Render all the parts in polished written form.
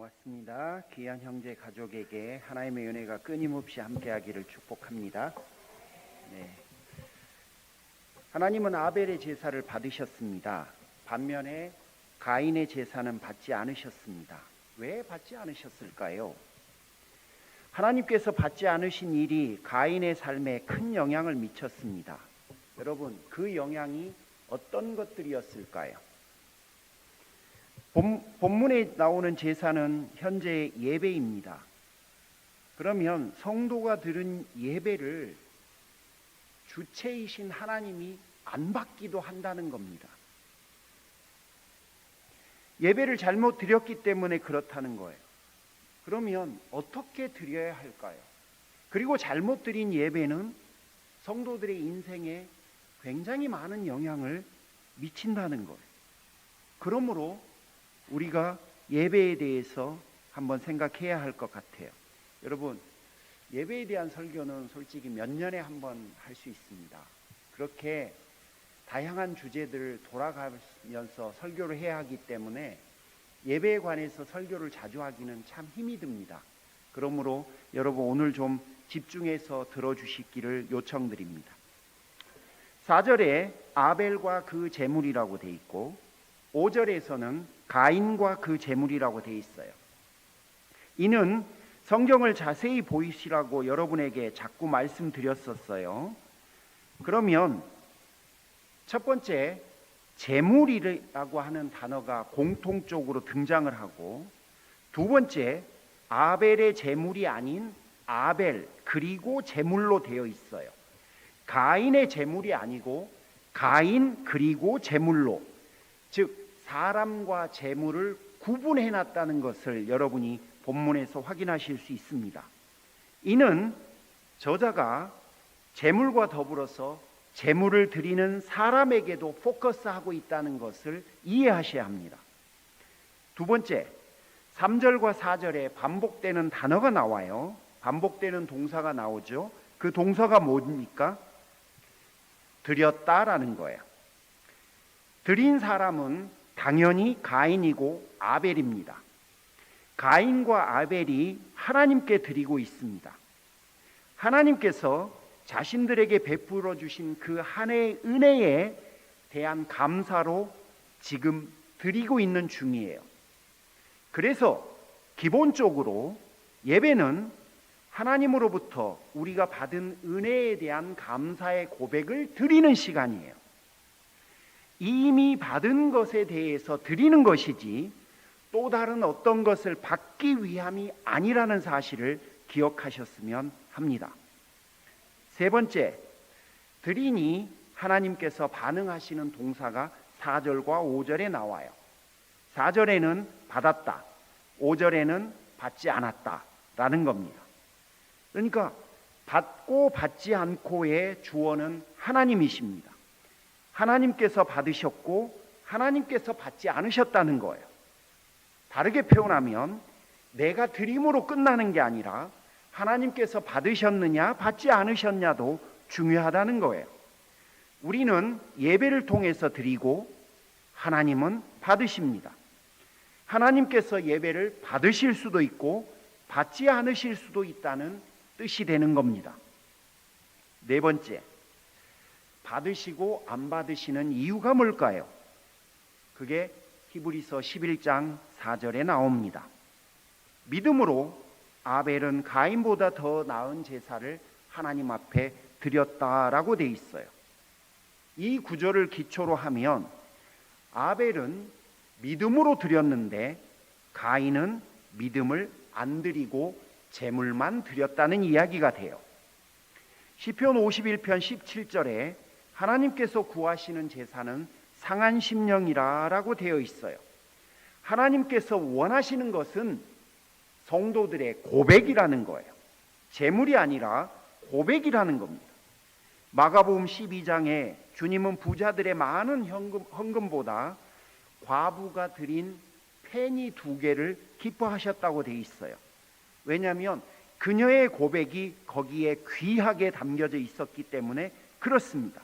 고맙습니다. 귀한 형제 가족에게 하나님의 은혜가 끊임없이 함께하기를 축복합니다. 네. 하나님은 아벨의 제사를 받으셨습니다. 반면에 가인의 제사는 받지 않으셨습니다. 왜 받지 않으셨을까요? 하나님께서 받지 않으신 일이 가인의 삶에 큰 영향을 미쳤습니다. 여러분, 그 영향이 어떤 것들이었을까요? 본문에 나오는 제사는 현재 예배입니다. 그러면 성도가 드린 예배를 주체이신 하나님이 안 받기도 한다는 겁니다. 예배를 잘못 드렸기 때문에 그렇다는 거예요. 그러면 어떻게 드려야 할까요? 그리고 잘못 드린 예배는 성도들의 인생에 굉장히 많은 영향을 미친다는 거예요. 그러므로 우리가 예배에 대해서 한번 생각해야 할 것 같아요. 여러분, 예배에 대한 설교는 솔직히 몇 년에 한 번 할 수 있습니다. 그렇게 다양한 주제들을 돌아가면서 설교를 해야 하기 때문에 예배에 관해서 설교를 자주 하기는 참 힘이 듭니다. 그러므로 여러분 오늘 좀 집중해서 들어주시기를 요청드립니다. 4절에 아벨과 그 제물이라고 돼 있고 5절에서는 가인과 그 제물이라고 돼 있어요. 이는 성경을 자세히 보이시라고 여러분에게 자꾸 말씀드렸었어요. 그러면 첫 번째 제물이라고 하는 단어가 공통적으로 등장을 하고, 두 번째 아벨의 제물이 아닌 아벨 그리고 제물로 되어 있어요. 가인의 제물이 아니고 가인 그리고 제물로, 즉 사람과 제물을 구분해 놨다는 것을 여러분이 본문에서 확인하실 수 있습니다. 이는 저자가 제물과 더불어서 제물을 드리는 사람에게도 포커스하고 있다는 것을 이해하셔야 합니다. 두 번째, 3절과 4절에 반복되는 단어가 나와요. 반복되는 동사가 나오죠. 그 동사가 뭡니까? 드렸다라는 거예요. 드린 사람은 당연히 가인이고 아벨입니다. 가인과 아벨이 하나님께 드리고 있습니다. 하나님께서 자신들에게 베풀어 주신 그 한 해의 은혜에 대한 감사로 지금 드리고 있는 중이에요. 그래서 기본적으로 예배는 하나님으로부터 우리가 받은 은혜에 대한 감사의 고백을 드리는 시간이에요. 이미 받은 것에 대해서 드리는 것이지 또 다른 어떤 것을 받기 위함이 아니라는 사실을 기억하셨으면 합니다. 세 번째, 드리니 하나님께서 반응하시는 동사가 4절과 5절에 나와요. 4절에는 받았다, 5절에는 받지 않았다 라는 겁니다. 그러니까 받고 받지 않고의 주어는 하나님이십니다. 하나님께서 받으셨고 하나님께서 받지 않으셨다는 거예요. 다르게 표현하면 내가 드림으로 끝나는 게 아니라 하나님께서 받으셨느냐 받지 않으셨냐도 중요하다는 거예요. 우리는 예배를 통해서 드리고 하나님은 받으십니다. 하나님께서 예배를 받으실 수도 있고 받지 않으실 수도 있다는 뜻이 되는 겁니다. 네 번째, 받으시고 안 받으시는 이유가 뭘까요? 그게 히브리서 11장 4절에 나옵니다. 믿음으로 아벨은 가인보다 더 나은 제사를 하나님 앞에 드렸다라고 돼 있어요. 이 구절을 기초로 하면 아벨은 믿음으로 드렸는데 가인은 믿음을 안 드리고 제물만 드렸다는 이야기가 돼요. 시편 51편 17절에 하나님께서 구하시는 제사는 상한 심령이라고 되어 있어요. 하나님께서 원하시는 것은 성도들의 고백이라는 거예요. 제물이 아니라 고백이라는 겁니다. 마가복음 12장에 주님은 부자들의 많은 헌금보다 과부가 드린 페니 2개를 기뻐하셨다고 되어 있어요. 왜냐하면 그녀의 고백이 거기에 귀하게 담겨져 있었기 때문에 그렇습니다.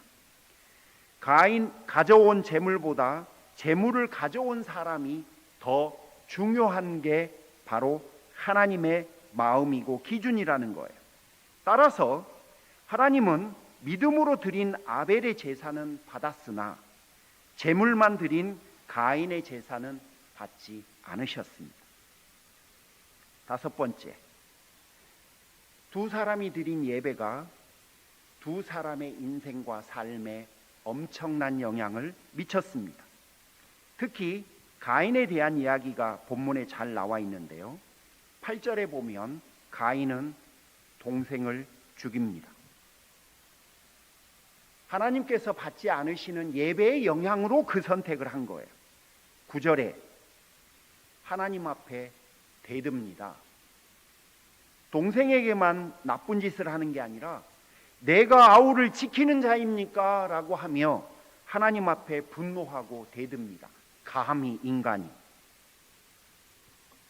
가인 가져온 제물보다 제물을 가져온 사람이 더 중요한 게 바로 하나님의 마음이고 기준이라는 거예요. 따라서 하나님은 믿음으로 드린 아벨의 제사는 받았으나 제물만 드린 가인의 제사는 받지 않으셨습니다. 다섯 번째, 두 사람이 드린 예배가 두 사람의 인생과 삶에 엄청난 영향을 미쳤습니다. 특히 가인에 대한 이야기가 본문에 잘 나와 있는데요. 8절에 보면 가인은 동생을 죽입니다. 하나님께서 받지 않으시는 예배의 영향으로 그 선택을 한 거예요. 9절에 하나님 앞에 대듭니다. 동생에게만 나쁜 짓을 하는 게 아니라 내가 아우를 지키는 자입니까? 라고 하며 하나님 앞에 분노하고 대듭니다. 감히 인간이.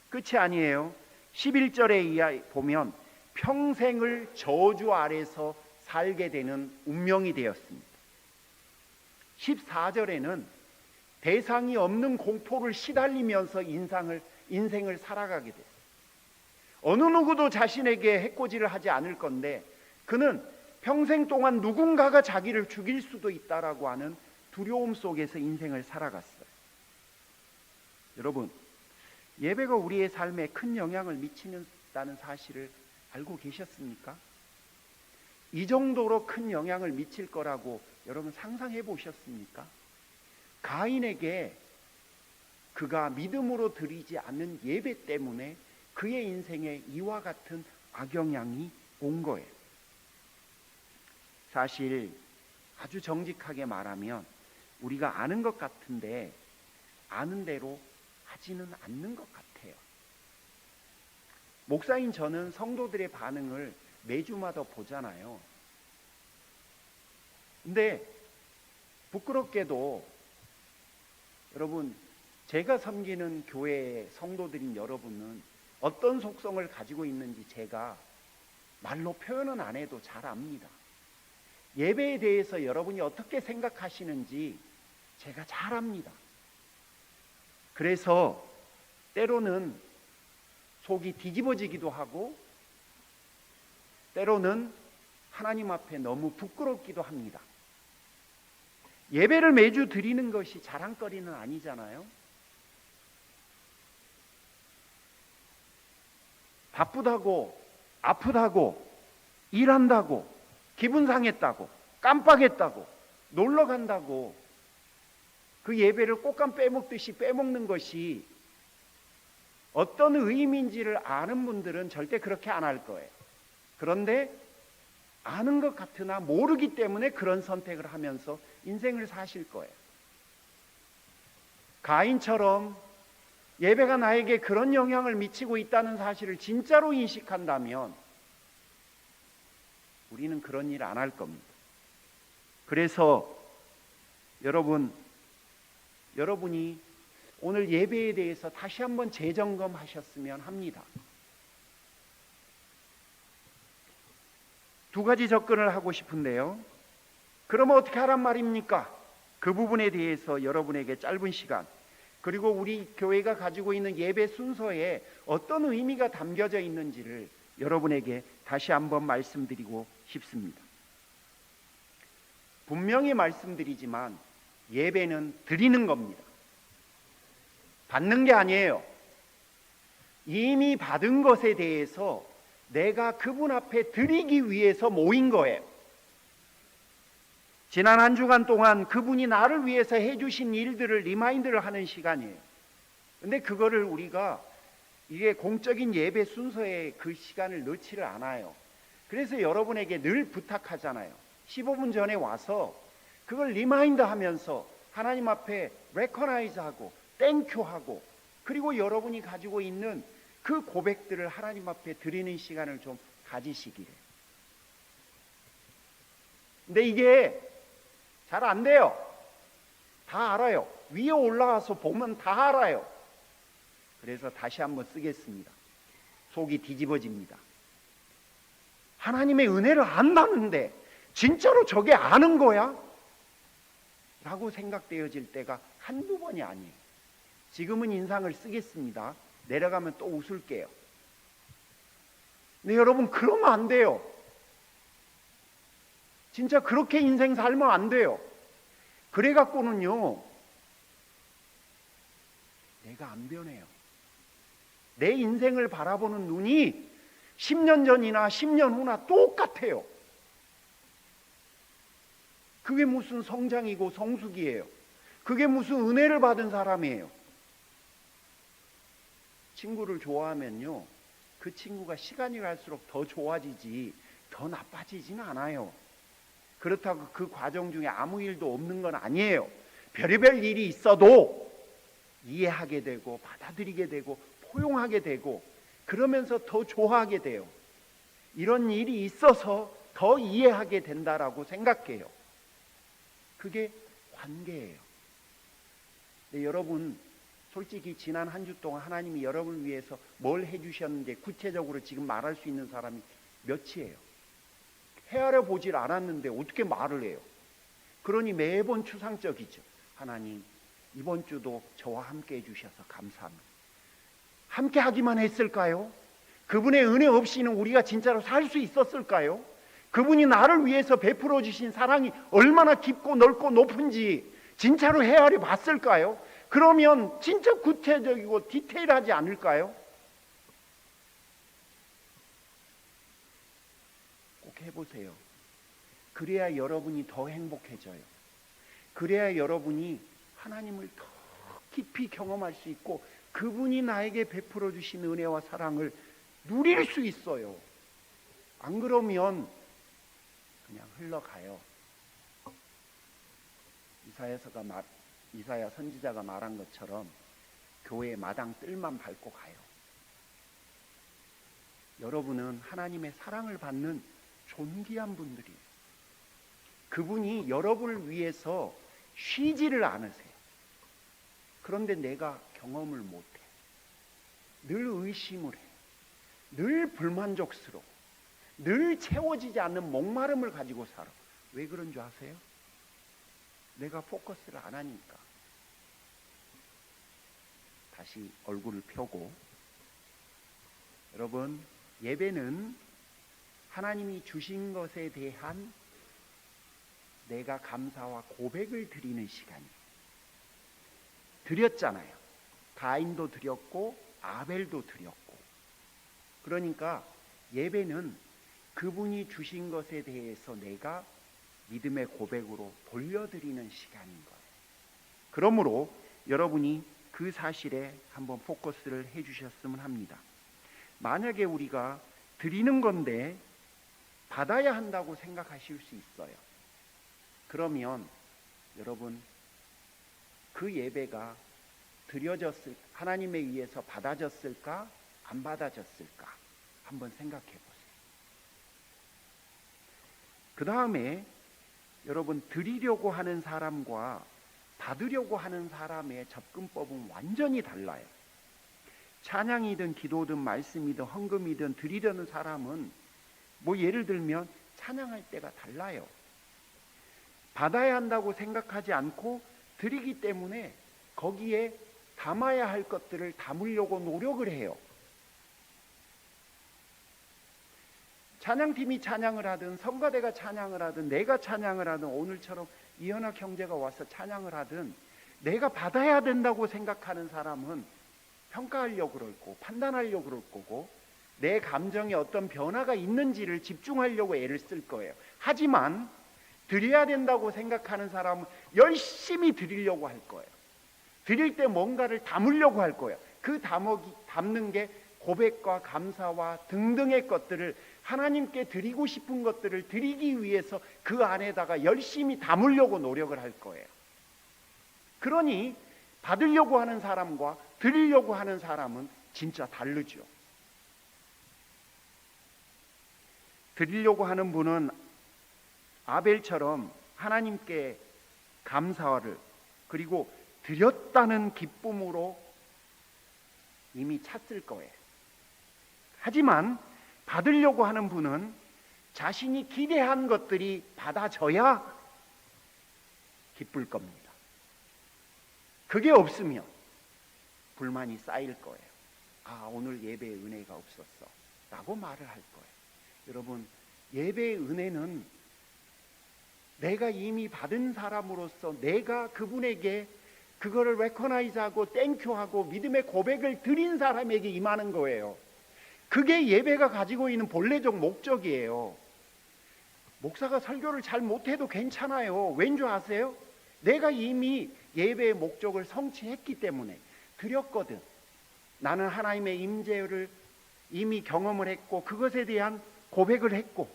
끝이 아니에요. 11절에 보면 평생을 저주 아래서 살게 되는 운명이 되었습니다. 14절에는 대상이 없는 공포를 시달리면서 인생을 살아가게 됐어요. 어느 누구도 자신에게 해코지를 하지 않을 건데 그는 평생 동안 누군가가 자기를 죽일 수도 있다라고 하는 두려움 속에서 인생을 살아갔어요. 여러분, 예배가 우리의 삶에 큰 영향을 미치는다는 사실을 알고 계셨습니까? 이 정도로 큰 영향을 미칠 거라고 여러분 상상해 보셨습니까? 가인에게 그가 믿음으로 드리지 않는 예배 때문에 그의 인생에 이와 같은 악영향이 온 거예요. 사실 아주 정직하게 말하면 우리가 아는 것 같은데 아는 대로 하지는 않는 것 같아요. 목사인 저는 성도들의 반응을 매주마다 보잖아요. 근데 부끄럽게도 여러분, 제가 섬기는 교회의 성도들인 여러분은 어떤 속성을 가지고 있는지 제가 말로 표현은 안 해도 잘 압니다. 예배에 대해서 여러분이 어떻게 생각하시는지 제가 잘 압니다. 그래서 때로는 속이 뒤집어지기도 하고 때로는 하나님 앞에 너무 부끄럽기도 합니다. 예배를 매주 드리는 것이 자랑거리는 아니잖아요. 바쁘다고, 아프다고, 일한다고, 기분 상했다고, 깜빡했다고, 놀러 간다고 그 예배를 꽃감 빼먹듯이 빼먹는 것이 어떤 의미인지를 아는 분들은 절대 그렇게 안 할 거예요. 그런데 아는 것 같으나 모르기 때문에 그런 선택을 하면서 인생을 사실 거예요. 가인처럼 예배가 나에게 그런 영향을 미치고 있다는 사실을 진짜로 인식한다면 우리는 그런 일 안 할 겁니다. 그래서 여러분이 오늘 예배에 대해서 다시 한번 재점검하셨으면 합니다. 두 가지 접근을 하고 싶은데요. 그러면 어떻게 하란 말입니까? 그 부분에 대해서 여러분에게 짧은 시간, 그리고 우리 교회가 가지고 있는 예배 순서에 어떤 의미가 담겨져 있는지를 여러분에게 다시 한번 말씀드리고 싶습니다. 분명히 말씀드리지만 예배는 드리는 겁니다. 받는 게 아니에요. 이미 받은 것에 대해서 내가 그분 앞에 드리기 위해서 모인 거예요. 지난 한 주간 동안 그분이 나를 위해서 해주신 일들을 리마인드를 하는 시간이에요. 근데 그거를 우리가 이게 공적인 예배 순서에 그 시간을 넣지를 않아요. 그래서 여러분에게 늘 부탁하잖아요. 15분 전에 와서 그걸 리마인드 하면서 하나님 앞에 레커나이즈하고 땡큐하고 그리고 여러분이 가지고 있는 그 고백들을 하나님 앞에 드리는 시간을 좀 가지시기를. 근데 이게 잘 안 돼요. 다 알아요. 위에 올라와서 보면 다 알아요. 그래서 다시 한번 쓰겠습니다. 속이 뒤집어집니다. 하나님의 은혜를 안다는데 진짜로 저게 아는 거야? 라고 생각되어질 때가 한두 번이 아니에요. 지금은 인상을 쓰겠습니다. 내려가면 또 웃을게요. 근데 여러분, 그러면 안 돼요. 진짜 그렇게 인생 살면 안 돼요. 그래 갖고는요, 내가 안 변해요. 내 인생을 바라보는 눈이 10년 전이나 10년 후나 똑같아요. 그게 무슨 성장이고 성숙이에요. 그게 무슨 은혜를 받은 사람이에요. 친구를 좋아하면요, 그 친구가 시간이 갈수록 더 좋아지지 더 나빠지지는 않아요. 그렇다고 그 과정 중에 아무 일도 없는 건 아니에요. 별의별 일이 있어도 이해하게 되고 받아들이게 되고 포용하게 되고 그러면서 더 좋아하게 돼요. 이런 일이 있어서 더 이해하게 된다라고 생각해요. 그게 관계예요. 근데 여러분, 솔직히 지난 한 주 동안 하나님이 여러분을 위해서 뭘 해주셨는지 구체적으로 지금 말할 수 있는 사람이 몇이에요? 헤아려 보질 않았는데 어떻게 말을 해요? 그러니 매번 추상적이죠. 하나님, 이번 주도 저와 함께 해주셔서 감사합니다. 함께 하기만 했을까요? 그분의 은혜 없이는 우리가 진짜로 살 수 있었을까요? 그분이 나를 위해서 베풀어 주신 사랑이 얼마나 깊고 넓고 높은지 진짜로 헤아려 봤을까요? 그러면 진짜 구체적이고 디테일하지 않을까요? 꼭 해보세요. 그래야 여러분이 더 행복해져요. 그래야 여러분이 하나님을 더 깊이 경험할 수 있고 그분이 나에게 베풀어 주신 은혜와 사랑을 누릴 수 있어요. 안 그러면 그냥 흘러가요. 이사야 선지자가 말한 것처럼 교회 마당 뜰만 밟고 가요. 여러분은 하나님의 사랑을 받는 존귀한 분들이에요. 그분이 여러분을 위해서 쉬지를 않으세요. 그런데 내가 경험을 못해. 늘 의심을 해. 늘 불만족스러워. 늘 채워지지 않는 목마름을 가지고 살아. 왜 그런 줄 아세요? 내가 포커스를 안 하니까. 다시 얼굴을 펴고, 여러분, 예배는 하나님이 주신 것에 대한 내가 감사와 고백을 드리는 시간이에요. 드렸잖아요. 가인도 드렸고 아벨도 드렸고. 그러니까 예배는 그분이 주신 것에 대해서 내가 믿음의 고백으로 돌려드리는 시간인 거예요. 그러므로 여러분이 그 사실에 한번 포커스를 해주셨으면 합니다. 만약에 우리가 드리는 건데 받아야 한다고 생각하실 수 있어요. 그러면 여러분, 그 예배가 하나님에 의해서 받아졌을까? 안 받아졌을까? 한번 생각해 보세요. 그 다음에 여러분, 드리려고 하는 사람과 받으려고 하는 사람의 접근법은 완전히 달라요. 찬양이든 기도든 말씀이든 헌금이든 드리려는 사람은 예를 들면 찬양할 때가 달라요. 받아야 한다고 생각하지 않고 드리기 때문에 거기에 담아야 할 것들을 담으려고 노력을 해요. 찬양팀이 찬양을 하든 성가대가 찬양을 하든 내가 찬양을 하든 오늘처럼 이현학 형제가 와서 찬양을 하든 내가 받아야 된다고 생각하는 사람은 평가하려고 그럴 거고 판단하려고 그럴 거고 내 감정에 어떤 변화가 있는지를 집중하려고 애를 쓸 거예요. 하지만 드려야 된다고 생각하는 사람은 열심히 드리려고 할 거예요. 드릴 때 뭔가를 담으려고 할 거예요. 그 담는 게 고백과 감사와 등등의 것들을 하나님께 드리고 싶은 것들을 드리기 위해서 그 안에다가 열심히 담으려고 노력을 할 거예요. 그러니 받으려고 하는 사람과 드리려고 하는 사람은 진짜 다르죠. 드리려고 하는 분은 아벨처럼 하나님께 감사를 그리고 드렸다는 기쁨으로 이미 찼을 거예요. 하지만 받으려고 하는 분은 자신이 기대한 것들이 받아져야 기쁠 겁니다. 그게 없으면 불만이 쌓일 거예요. 오늘 예배에 은혜가 없었어 라고 말을 할 거예요. 여러분, 예배의 은혜는 내가 이미 받은 사람으로서 내가 그분에게 그거를 레코나이즈하고 땡큐하고 믿음의 고백을 드린 사람에게 임하는 거예요. 그게 예배가 가지고 있는 본래적 목적이에요. 목사가 설교를 잘 못해도 괜찮아요. 왠 줄 아세요? 내가 이미 예배의 목적을 성취했기 때문에 드렸거든. 나는 하나님의 임재를 이미 경험을 했고 그것에 대한 고백을 했고,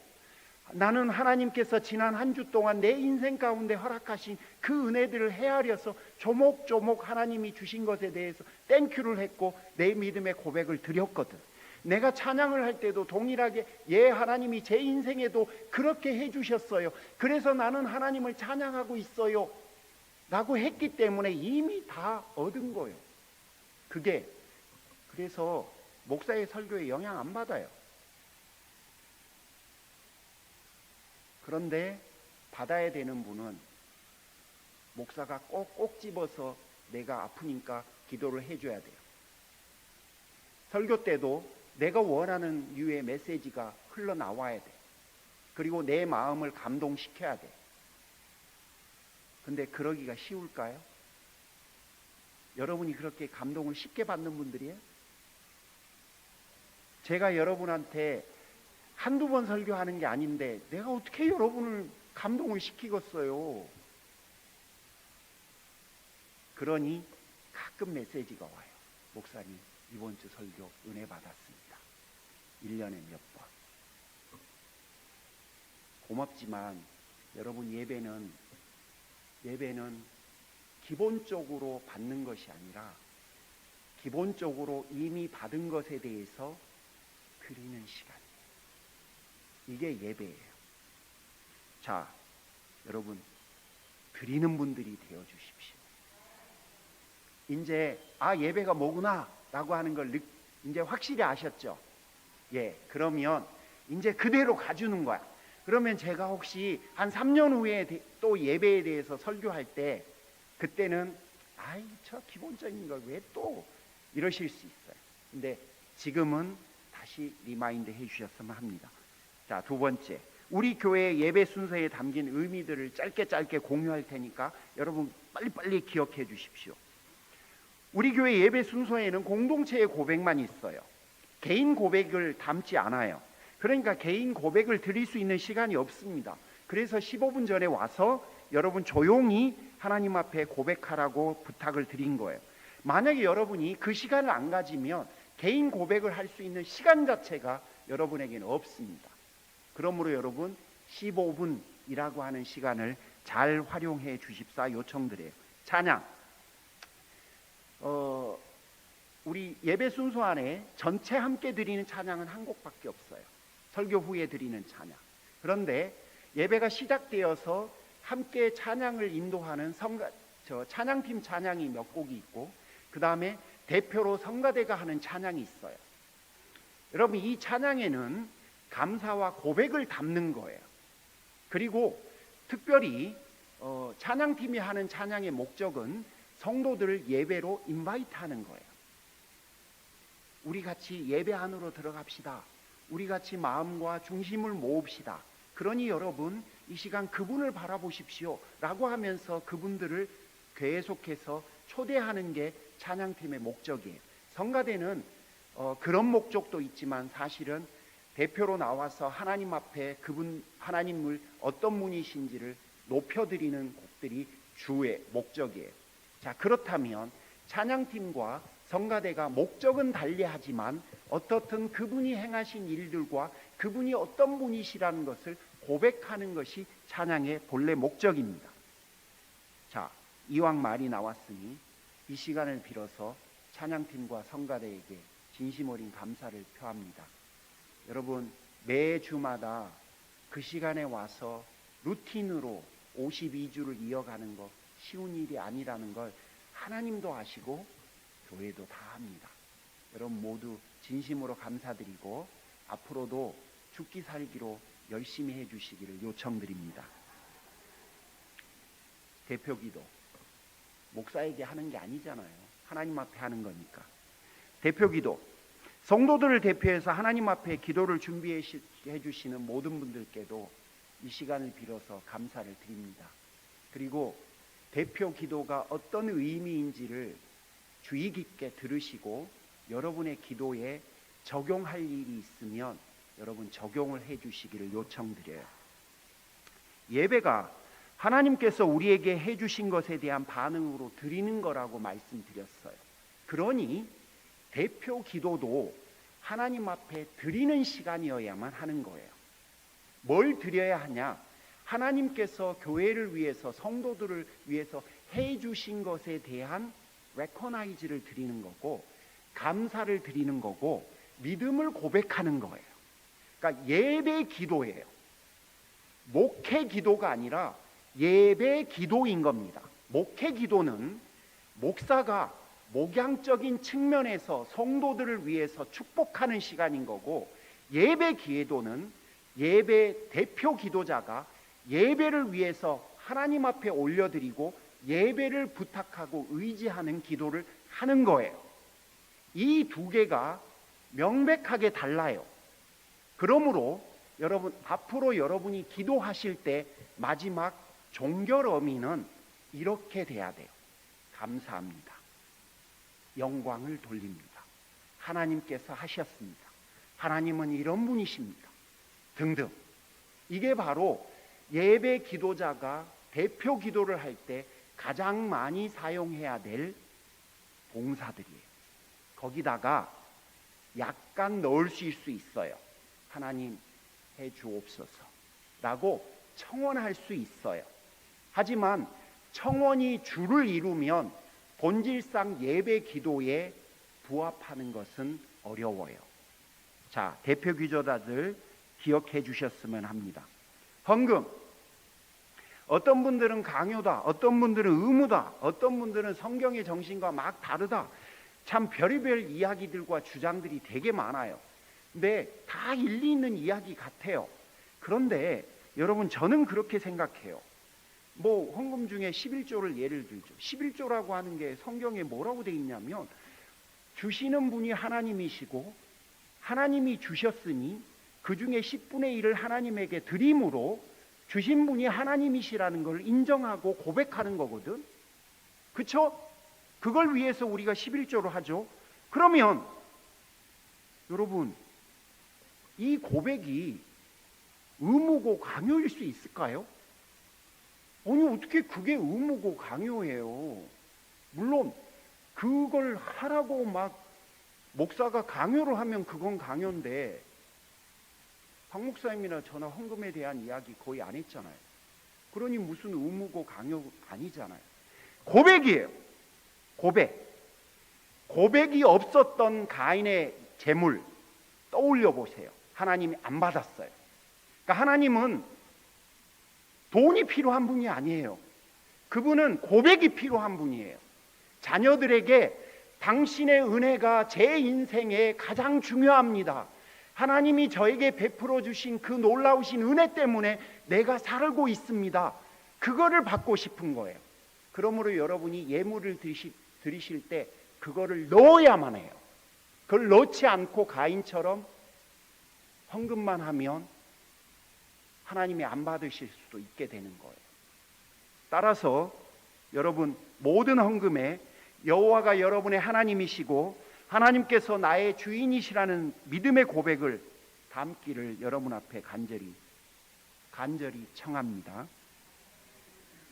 나는 하나님께서 지난 한 주 동안 내 인생 가운데 허락하신 그 은혜들을 헤아려서 조목조목 하나님이 주신 것에 대해서 땡큐를 했고 내 믿음의 고백을 드렸거든. 내가 찬양을 할 때도 동일하게 하나님이 제 인생에도 그렇게 해주셨어요. 그래서 나는 하나님을 찬양하고 있어요 라고 했기 때문에 이미 다 얻은 거예요. 그래서 목사의 설교에 영향 안 받아요. 그런데 받아야 되는 분은 목사가 꼭 집어서 내가 아프니까 기도를 해줘야 돼요. 설교 때도 내가 원하는 류의 메시지가 흘러나와야 돼. 그리고 내 마음을 감동시켜야 돼. 근데 그러기가 쉬울까요? 여러분이 그렇게 감동을 쉽게 받는 분들이에요? 제가 여러분한테 한두 번 설교하는 게 아닌데 내가 어떻게 여러분을 감동을 시키겠어요? 그러니 가끔 메시지가 와요. 목사님, 이번 주 설교 은혜 받았습니다. 1년에 몇 번. 고맙지만 여러분, 예배는 기본적으로 받는 것이 아니라 기본적으로 이미 받은 것에 대해서 드리는 시간이에요. 이게 예배예요. 자, 여러분, 드리는 분들이 되어 주십시오. 이제 예배가 뭐구나 라고 하는 걸 이제 확실히 아셨죠? 그러면 이제 그대로 가주는 거야. 그러면 제가 혹시 한 3년 후에 또 예배에 대해서 설교할 때 그때는 저 기본적인 걸 왜 또 이러실 수 있어요. 근데 지금은 다시 리마인드 해주셨으면 합니다. 자, 두 번째, 우리 교회 예배 순서에 담긴 의미들을 짧게 공유할 테니까 여러분 빨리빨리 기억해 주십시오. 우리 교회 예배 순서에는 공동체의 고백만 있어요. 개인 고백을 담지 않아요. 그러니까 개인 고백을 드릴 수 있는 시간이 없습니다. 그래서 15분 전에 와서 여러분 조용히 하나님 앞에 고백하라고 부탁을 드린 거예요. 만약에 여러분이 그 시간을 안 가지면 개인 고백을 할 수 있는 시간 자체가 여러분에게는 없습니다. 그러므로 여러분 15분이라고 하는 시간을 잘 활용해 주십사 요청드려요. 찬양, 우리 예배 순서 안에 전체 함께 드리는 찬양은 한 곡밖에 없어요. 설교 후에 드리는 찬양. 그런데 예배가 시작되어서 함께 찬양을 인도하는 찬양팀 찬양이 몇 곡이 있고, 그 다음에 대표로 성가대가 하는 찬양이 있어요. 여러분, 이 찬양에는 감사와 고백을 담는 거예요. 그리고 특별히 찬양팀이 하는 찬양의 목적은 성도들을 예배로 인바이트하는 거예요. 우리 같이 예배 안으로 들어갑시다. 우리 같이 마음과 중심을 모읍시다. 그러니 여러분, 이 시간 그분을 바라보십시오 라고 하면서 그분들을 계속해서 초대하는 게 찬양팀의 목적이에요. 성가대는 그런 목적도 있지만 사실은 대표로 나와서 하나님 앞에 하나님을 어떤 분이신지를 높여드리는 곡들이 주의 목적이에요. 자, 그렇다면 찬양팀과 성가대가 목적은 달리하지만 어떻든 그분이 행하신 일들과 그분이 어떤 분이시라는 것을 고백하는 것이 찬양의 본래 목적입니다. 자, 이왕 말이 나왔으니 이 시간을 빌어서 찬양팀과 성가대에게 진심 어린 감사를 표합니다. 여러분, 매주마다 그 시간에 와서 루틴으로 52주를 이어가는 거 쉬운 일이 아니라는 걸 하나님도 아시고 교회도 다 합니다. 여러분 모두 진심으로 감사드리고 앞으로도 죽기 살기로 열심히 해주시기를 요청드립니다. 대표기도 목사에게 하는 게 아니잖아요. 하나님 앞에 하는 거니까. 대표기도, 성도들을 대표해서 하나님 앞에 기도를 준비해 주시는 모든 분들께도 이 시간을 빌어서 감사를 드립니다. 그리고 대표 기도가 어떤 의미인지를 주의 깊게 들으시고 여러분의 기도에 적용할 일이 있으면 여러분 적용을 해 주시기를 요청드려요. 예배가 하나님께서 우리에게 해 주신 것에 대한 반응으로 드리는 거라고 말씀드렸어요. 그러니 대표 기도도 하나님 앞에 드리는 시간이어야만 하는 거예요. 뭘 드려야 하냐? 하나님께서 교회를 위해서, 성도들을 위해서 해 주신 것에 대한 recognize를 드리는 거고, 감사를 드리는 거고, 믿음을 고백하는 거예요. 그러니까 예배 기도예요. 목회 기도가 아니라 예배 기도인 겁니다. 목회 기도는 목사가 목양적인 측면에서 성도들을 위해서 축복하는 시간인 거고, 예배 기도는 예배 대표 기도자가 예배를 위해서 하나님 앞에 올려드리고 예배를 부탁하고 의지하는 기도를 하는 거예요. 이 두 개가 명백하게 달라요. 그러므로 여러분, 앞으로 여러분이 기도하실 때 마지막 종결 어미는 이렇게 돼야 돼요. 감사합니다. 영광을 돌립니다. 하나님께서 하셨습니다. 하나님은 이런 분이십니다. 등등. 이게 바로 예배 기도자가 대표 기도를 할 때 가장 많이 사용해야 될 봉사들이에요. 거기다가 약간 넣을 수 있어요. 하나님 해 주옵소서 라고 청원할 수 있어요. 하지만 청원이 주를 이루면 본질상 예배 기도에 부합하는 것은 어려워요. 자, 대표 기도자들 기억해 주셨으면 합니다. 헌금. 어떤 분들은 강요다, 어떤 분들은 의무다, 어떤 분들은 성경의 정신과 막 다르다. 참 별의별 이야기들과 주장들이 되게 많아요. 근데 다 일리 있는 이야기 같아요. 그런데 여러분, 저는 그렇게 생각해요. 뭐 헌금 중에 11조를 예를 들죠. 11조라고 하는 게 성경에 뭐라고 돼 있냐면, 주시는 분이 하나님이시고 하나님이 주셨으니 그 중에 10분의 1을 하나님에게 드림으로 주신 분이 하나님이시라는 걸 인정하고 고백하는 거거든. 그쵸? 그걸 위해서 우리가 11조를 하죠. 그러면 여러분, 이 고백이 의무고 강요일 수 있을까요? 아니, 어떻게 그게 의무고 강요예요? 물론 그걸 하라고 막 목사가 강요를 하면 그건 강요인데, 박 목사님이나 저나 헌금에 대한 이야기 거의 안 했잖아요. 그러니 무슨 의무고 강요 아니잖아요. 고백이에요. 고백이 없었던 가인의 재물 떠올려 보세요. 하나님이 안 받았어요. 그러니까 하나님은 돈이 필요한 분이 아니에요. 그분은 고백이 필요한 분이에요. 자녀들에게 당신의 은혜가 제 인생에 가장 중요합니다. 하나님이 저에게 베풀어 주신 그 놀라우신 은혜 때문에 내가 살고 있습니다. 그거를 받고 싶은 거예요. 그러므로 여러분이 예물을 드리실 때 그거를 넣어야만 해요. 그걸 넣지 않고 가인처럼 헌금만 하면 하나님이 안 받으실 수도 있게 되는 거예요. 따라서 여러분, 모든 헌금에 여호와가 여러분의 하나님이시고 하나님께서 나의 주인이시라는 믿음의 고백을 담기를 여러분 앞에 간절히 청합니다.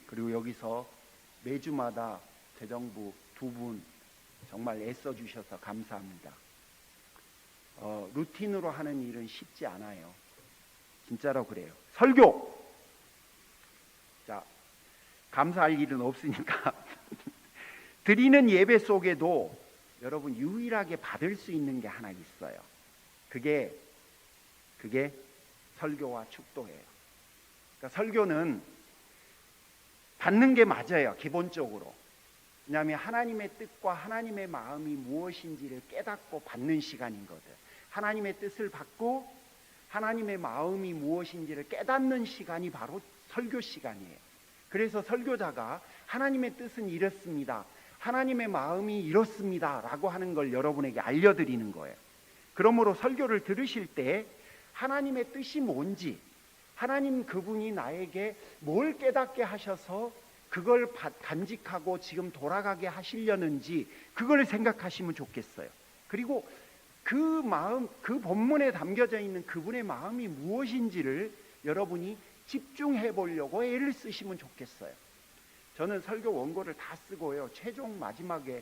그리고 여기서 매주마다 재정부 두 분 정말 애써주셔서 감사합니다. 루틴으로 하는 일은 쉽지 않아요. 진짜로 그래요. 설교! 자, 감사할 일은 없으니까 드리는 예배 속에도 여러분 유일하게 받을 수 있는 게 하나 있어요. 그게 설교와 축도예요. 그러니까 설교는 받는 게 맞아요. 기본적으로. 왜냐하면 하나님의 뜻과 하나님의 마음이 무엇인지를 깨닫고 받는 시간이거든. 하나님의 뜻을 받고 하나님의 마음이 무엇인지를 깨닫는 시간이 바로 설교 시간이에요. 그래서 설교자가 하나님의 뜻은 이렇습니다, 하나님의 마음이 이렇습니다 라고 하는 걸 여러분에게 알려드리는 거예요. 그러므로 설교를 들으실 때 하나님의 뜻이 뭔지, 하나님 그분이 나에게 뭘 깨닫게 하셔서 그걸 간직하고 지금 돌아가게 하시려는지 그걸 생각하시면 좋겠어요. 그리고 그 마음, 그 본문에 담겨져 있는 그분의 마음이 무엇인지를 여러분이 집중해 보려고 애를 쓰시면 좋겠어요. 저는 설교 원고를 다 쓰고요, 최종 마지막에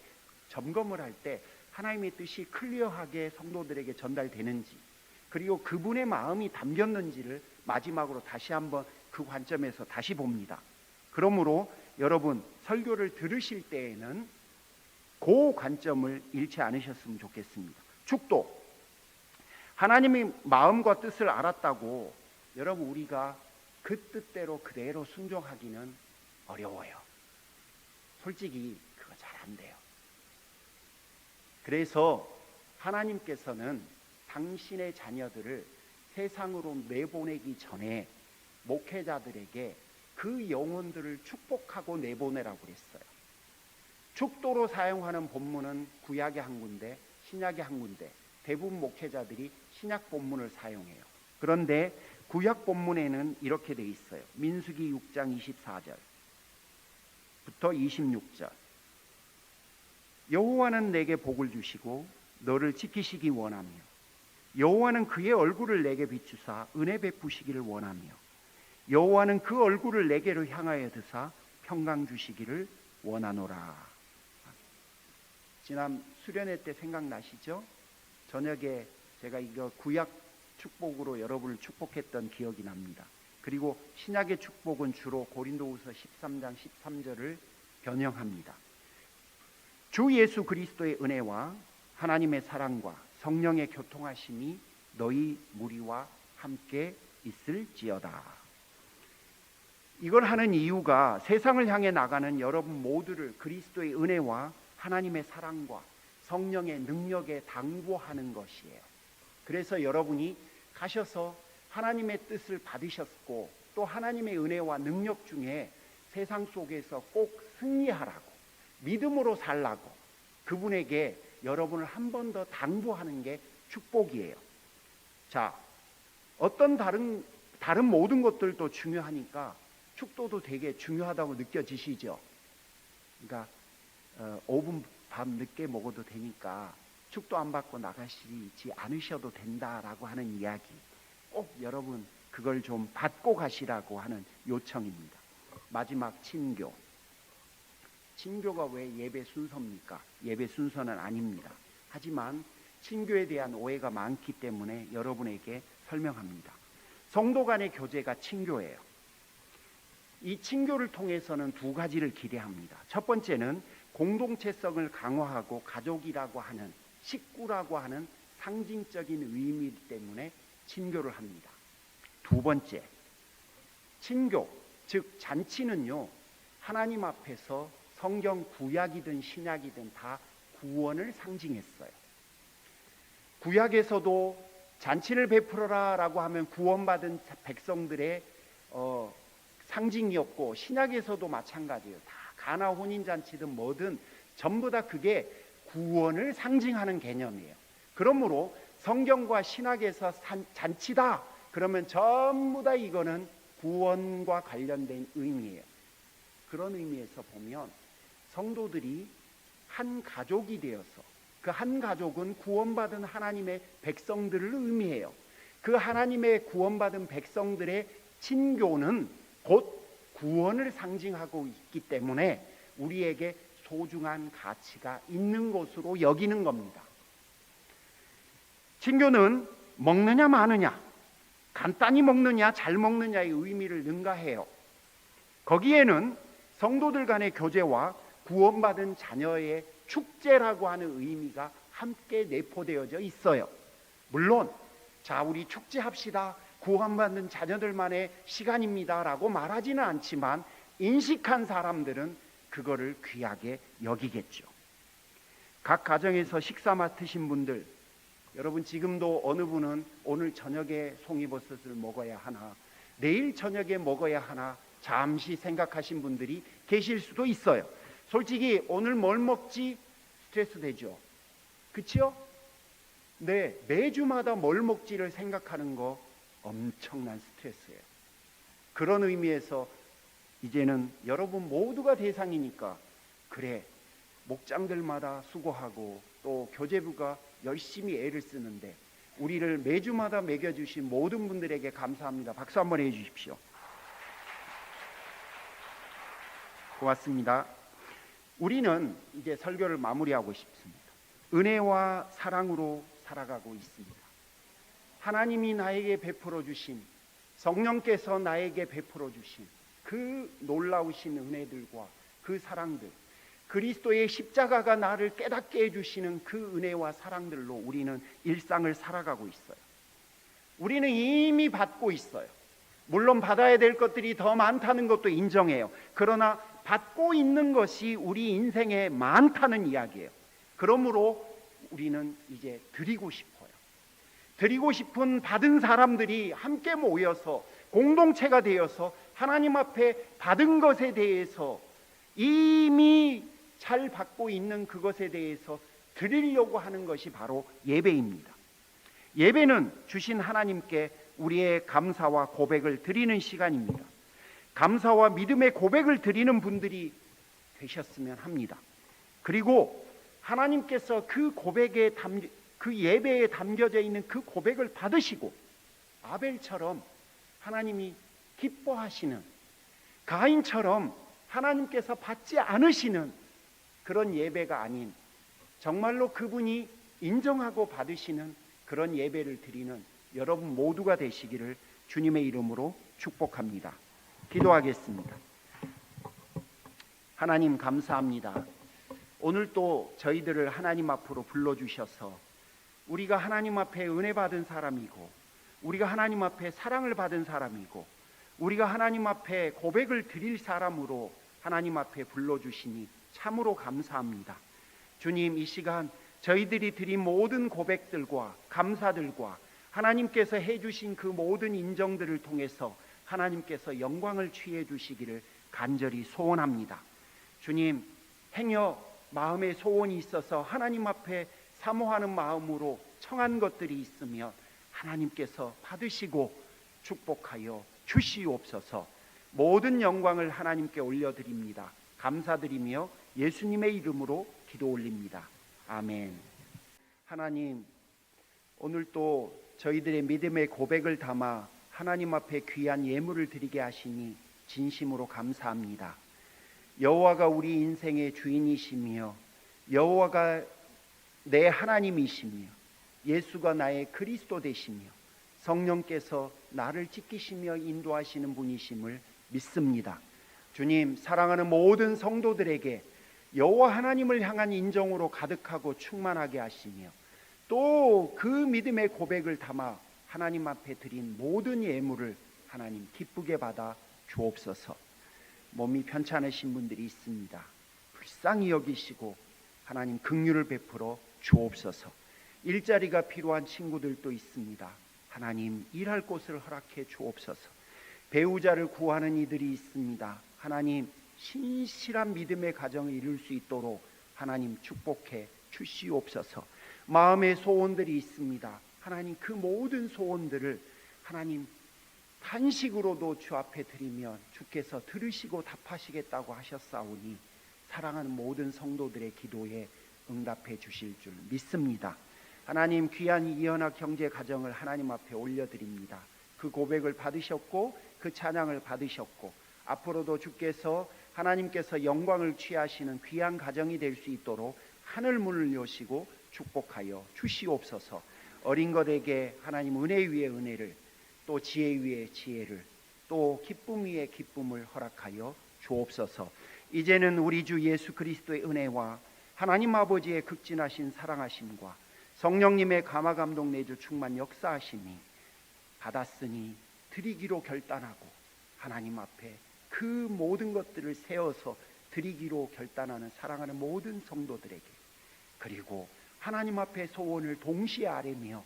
점검을 할 때 하나님의 뜻이 클리어하게 성도들에게 전달되는지, 그리고 그분의 마음이 담겼는지를 마지막으로 다시 한번 그 관점에서 다시 봅니다. 그러므로 여러분 설교를 들으실 때에는 그 관점을 잃지 않으셨으면 좋겠습니다. 축도, 하나님의 마음과 뜻을 알았다고 여러분 우리가 그 뜻대로 그대로 순종하기는 어려워요. 솔직히 그거 잘 안 돼요. 그래서 하나님께서는 당신의 자녀들을 세상으로 내보내기 전에 목회자들에게 그 영혼들을 축복하고 내보내라고 그랬어요. 축도로 사용하는 본문은 구약의 한 군데, 신약의 한 군데, 대부분 목회자들이 신약 본문을 사용해요. 그런데 구약 본문에는 이렇게 돼 있어요. 민수기 6장 24절부터 26절. 여호와는 내게 복을 주시고 너를 지키시기 원하며 여호와는 그의 얼굴을 내게 비추사 은혜 베푸시기를 원하며 여호와는 그 얼굴을 내게로 향하여 드사 평강 주시기를 원하노라. 지난 수련회 때 생각나시죠? 저녁에 제가 이거 구약 축복으로 여러분을 축복했던 기억이 납니다. 그리고 신약의 축복은 주로 고린도후서 13장 13절을 변형합니다. 주 예수 그리스도의 은혜와 하나님의 사랑과 성령의 교통하심이 너희 무리와 함께 있을지어다. 이걸 하는 이유가 세상을 향해 나가는 여러분 모두를 그리스도의 은혜와 하나님의 사랑과 성령의 능력에 당부하는 것이에요. 그래서 여러분이 가셔서 하나님의 뜻을 받으셨고 또 하나님의 은혜와 능력 중에 세상 속에서 꼭 승리하라고, 믿음으로 살라고 그분에게 여러분을 한 번 더 당부하는 게 축복이에요. 자, 어떤 다른 모든 것들도 중요하니까 축도도 되게 중요하다고 느껴지시죠? 그러니까 5분 밤 늦게 먹어도 되니까 축도 안 받고 나가시지 않으셔도 된다라고 하는 이야기, 꼭 여러분 그걸 좀 받고 가시라고 하는 요청입니다. 마지막 친교. 친교가 왜 예배 순서입니까? 예배 순서는 아닙니다. 하지만 친교에 대한 오해가 많기 때문에 여러분에게 설명합니다. 성도 간의 교제가 친교예요. 이 친교를 통해서는 두 가지를 기대합니다. 첫 번째는 공동체성을 강화하고 가족이라고 하는, 식구라고 하는 상징적인 의미 때문에 친교를 합니다. 두 번째, 친교, 즉 잔치는요, 하나님 앞에서 성경 구약이든 신약이든 다 구원을 상징했어요. 구약에서도 잔치를 베풀어라 라고 하면 구원받은 백성들의 상징이었고, 신약에서도 마찬가지예요. 다 가나 혼인잔치든 뭐든 전부 다 그게 구원을 상징하는 개념이에요. 그러므로 성경과 신약에서 잔치다 그러면 전부 다 이거는 구원과 관련된 의미예요. 그런 의미에서 보면 성도들이 한 가족이 되어서, 그 한 가족은 구원받은 하나님의 백성들을 의미해요. 그 하나님의 구원받은 백성들의 친교는 곧 구원을 상징하고 있기 때문에 우리에게 소중한 가치가 있는 것으로 여기는 겁니다. 친교는 먹느냐 마느냐, 간단히 먹느냐 잘 먹느냐의 의미를 능가해요. 거기에는 성도들 간의 교제와 구원받은 자녀의 축제라고 하는 의미가 함께 내포되어져 있어요. 물론 자, 우리 축제합시다, 구원받는 자녀들만의 시간입니다 라고 말하지는 않지만 인식한 사람들은 그거를 귀하게 여기겠죠. 각 가정에서 식사 맡으신 분들, 여러분 지금도 어느 분은 오늘 저녁에 송이버섯을 먹어야 하나, 내일 저녁에 먹어야 하나 잠시 생각하신 분들이 계실 수도 있어요. 솔직히 오늘 뭘 먹지 스트레스 되죠. 그렇죠? 네, 매주마다 뭘 먹지를 생각하는 거 엄청난 스트레스예요. 그런 의미에서 이제는 여러분 모두가 대상이니까, 그래, 목장들마다 수고하고 또 교재부가 열심히 애를 쓰는데 우리를 매주마다 먹여주신 모든 분들에게 감사합니다. 박수 한번 해주십시오. 고맙습니다. 우리는 이제 설교를 마무리하고 싶습니다. 은혜와 사랑으로 살아가고 있습니다. 하나님이 나에게 베풀어 주신, 성령께서 나에게 베풀어 주신 그 놀라우신 은혜들과 그 사랑들, 그리스도의 십자가가 나를 깨닫게 해주시는 그 은혜와 사랑들로 우리는 일상을 살아가고 있어요. 우리는 이미 받고 있어요. 물론 받아야 될 것들이 더 많다는 것도 인정해요. 그러나 받고 있는 것이 우리 인생에 많다는 이야기예요. 그러므로 우리는 이제 드리고 싶어요. 드리고 싶은 받은 사람들이 함께 모여서 공동체가 되어서 하나님 앞에 받은 것에 대해서, 이미 잘 받고 있는 그것에 대해서 드리려고 하는 것이 바로 예배입니다. 예배는 주신 하나님께 우리의 감사와 고백을 드리는 시간입니다. 감사와 믿음의 고백을 드리는 분들이 되셨으면 합니다. 그리고 하나님께서 그 고백에 그 예배에 담겨져 있는 그 고백을 받으시고 아벨처럼 하나님이 기뻐하시는, 가인처럼 하나님께서 받지 않으시는 그런 예배가 아닌, 정말로 그분이 인정하고 받으시는 그런 예배를 드리는 여러분 모두가 되시기를 주님의 이름으로 축복합니다. 기도하겠습니다. 하나님 감사합니다. 오늘 또 저희들을 하나님 앞으로 불러주셔서 우리가 하나님 앞에 은혜 받은 사람이고, 우리가 하나님 앞에 사랑을 받은 사람이고, 우리가 하나님 앞에 고백을 드릴 사람으로 하나님 앞에 불러주시니 참으로 감사합니다. 주님, 이 시간 저희들이 드린 모든 고백들과 감사들과 하나님께서 해주신 그 모든 인정들을 통해서 하나님께서 영광을 취해 주시기를 간절히 소원합니다. 주님, 행여 마음에 소원이 있어서 하나님 앞에 사모하는 마음으로 청한 것들이 있으면 하나님께서 받으시고 축복하여 주시옵소서. 모든 영광을 하나님께 올려드립니다. 감사드리며 예수님의 이름으로 기도 올립니다. 아멘. 하나님, 오늘 또 저희들의 믿음의 고백을 담아 하나님 앞에 귀한 예물을 드리게 하시니 진심으로 감사합니다. 여호와가 우리 인생의 주인이시며, 여호와가 내 하나님이시며, 예수가 나의 그리스도 되시며, 성령께서 나를 지키시며 인도하시는 분이심을 믿습니다. 주님, 사랑하는 모든 성도들에게 여호와 하나님을 향한 인정으로 가득하고 충만하게 하시며, 또 그 믿음의 고백을 담아 하나님 앞에 드린 모든 예물을 하나님 기쁘게 받아 주옵소서. 몸이 편찮으신 분들이 있습니다. 불쌍히 여기시고 하나님 긍휼을 베풀어 주옵소서. 일자리가 필요한 친구들도 있습니다. 하나님 일할 곳을 허락해 주옵소서. 배우자를 구하는 이들이 있습니다. 하나님 신실한 믿음의 가정을 이룰 수 있도록 하나님 축복해 주시옵소서. 마음의 소원들이 있습니다. 하나님 그 모든 소원들을 하나님 탄식으로도 주 앞에 드리면 주께서 들으시고 답하시겠다고 하셨사오니 사랑하는 모든 성도들의 기도에 응답해 주실 줄 믿습니다. 하나님, 귀한 이현학 형제 가정을 하나님 앞에 올려드립니다. 그 고백을 받으셨고 그 찬양을 받으셨고, 앞으로도 주께서 하나님께서 영광을 취하시는 귀한 가정이 될 수 있도록 하늘 문을 여시고 축복하여 주시옵소서. 어린 것에게 하나님 은혜 위에 은혜를, 또 지혜 위에 지혜를, 또 기쁨 위에 기쁨을 허락하여 주옵소서. 이제는 우리 주 예수 그리스도의 은혜와 하나님 아버지의 극진하신 사랑하심과 성령님의 감화 감동 내주 충만 역사하심이 받았으니 드리기로 결단하고 하나님 앞에 그 모든 것들을 세워서 드리기로 결단하는 사랑하는 모든 성도들에게, 그리고 하나님 앞에 소원을 동시에 아뢰며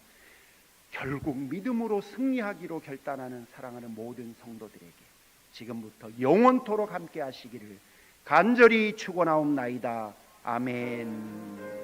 결국 믿음으로 승리하기로 결단하는 사랑하는 모든 성도들에게 지금부터 영원토록 함께 하시기를 간절히 축원하옵나이다. 아멘.